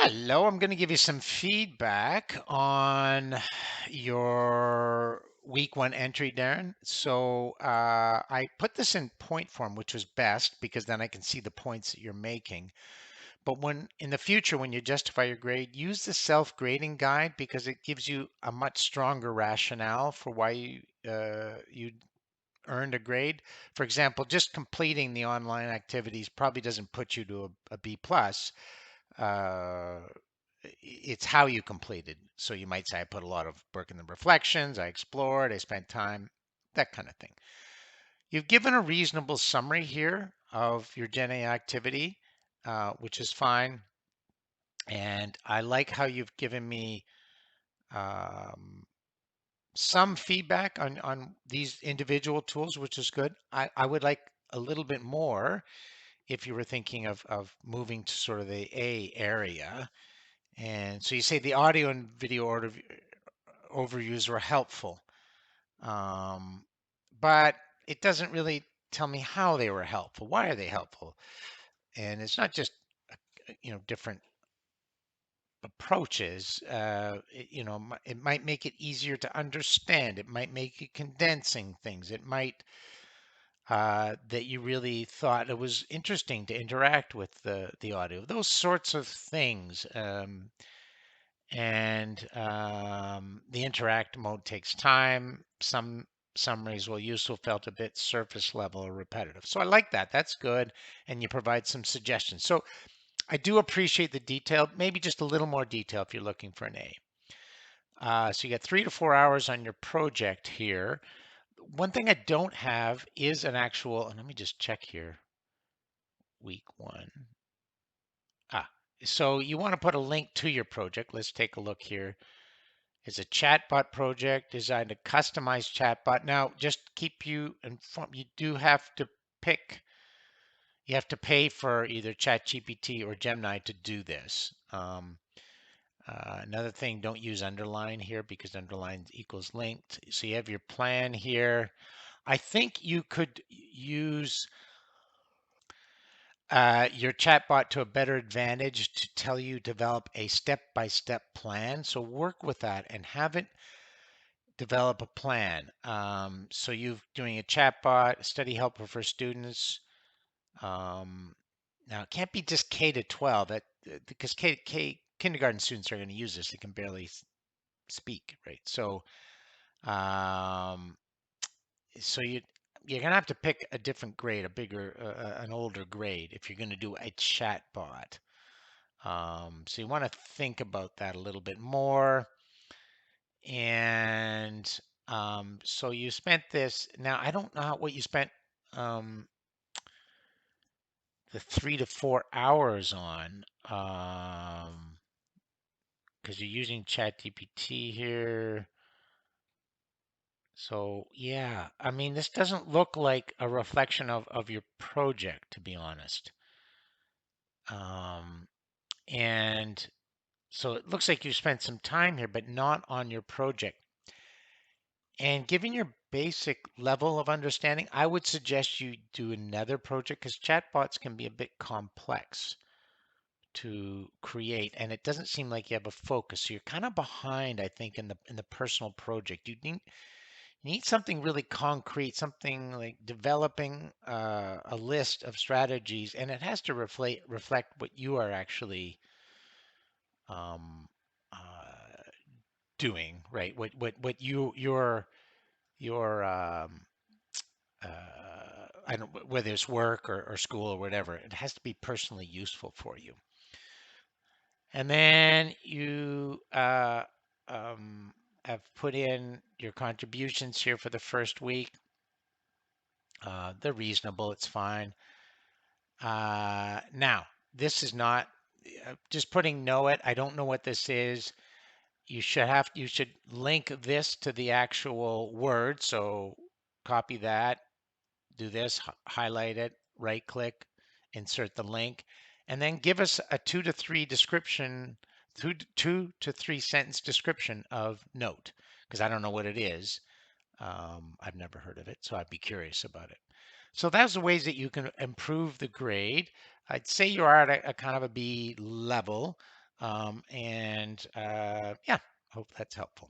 Hello, I'm going to give you some feedback on your week 1 entry, Darren. So I put this in point form, which was best because then I can see the points that you're making. But when in the future, when you justify your grade, use the self-grading guide because it gives you a much stronger rationale for why you earned a grade. For example, just completing the online activities probably doesn't put you to a B plus. Uh, it's how you completed. So you might say, I put a lot of work in the reflections, I explored, I spent time, that kind of thing. You've given a reasonable summary here of your Gen A activity, which is fine. And I like how you've given me um, some feedback on these individual tools, which is good. I would like a little bit more if you were thinking of moving to sort of the A area. And so you say the audio and video overviews were helpful, um, but it doesn't really tell me how they were helpful. Why are they helpful? And it's not just different approaches. It might make it easier to understand. It might make it condensing things. It might that you really thought it was interesting to interact with the audio. Those sorts of things. And the interact mode takes time. Some summaries will useful felt a bit surface level or repetitive. So I like that. That's good. And you provide some suggestions. So I do appreciate the detail, maybe just a little more detail if you're looking for an A. So you got 3 to 4 hours on your project here. One thing I don't have is an actual, and let me just check here, week 1. So you want to put a link to your project. Let's take a look here. It's a chatbot project designed to customize chatbot. Now, just keep you informed. You do have to pick. You have to pay for either ChatGPT or Gemini to do this. Another thing, don't use underline here because underline equals linked. So you have your plan here. I think you could use your chatbot to a better advantage to tell you develop a step-by-step plan. So work with that and have it develop a plan. So you're doing a chatbot, a study helper for students. Now it can't be just K to 12 because kindergarten students are going to use this. They can barely speak, right? Um, so you're gonna have to pick a different grade, a bigger, an older grade if you're going to do a chatbot. So you want to think about that a little bit more. And so you spent this. Now I don't know what you spent um, the 3 to 4 hours on, because you're using ChatGPT here. So yeah, I mean, this doesn't look like a reflection of your project, to be honest. Um, and so it looks like you spent some time here, but not on your project. And given your basic level of understanding, I would suggest you do another project because chatbots can be a bit complex to create, and it doesn't seem like you have a focus. So you're kind of behind, I think, in the personal project. You need something really concrete, something like developing a list of strategies, and it has to reflect what you are actually um, uh, doing, right? What your I don't whether it's work or school or whatever, it has to be personally useful for you. And then you um, have put in your contributions here for the first week. They're reasonable. It's fine. Now, this is not just putting know it. I don't know what this is. You should link this to the actual word. So copy that, do this, highlight it, right click, insert the link, and then give us a 2 to 3 sentence description of note, because I don't know what it is. I've never heard of it, so I'd be curious about it. So that's the ways that you can improve the grade. I'd say you are at a kind of a B level. And yeah, hope that's helpful.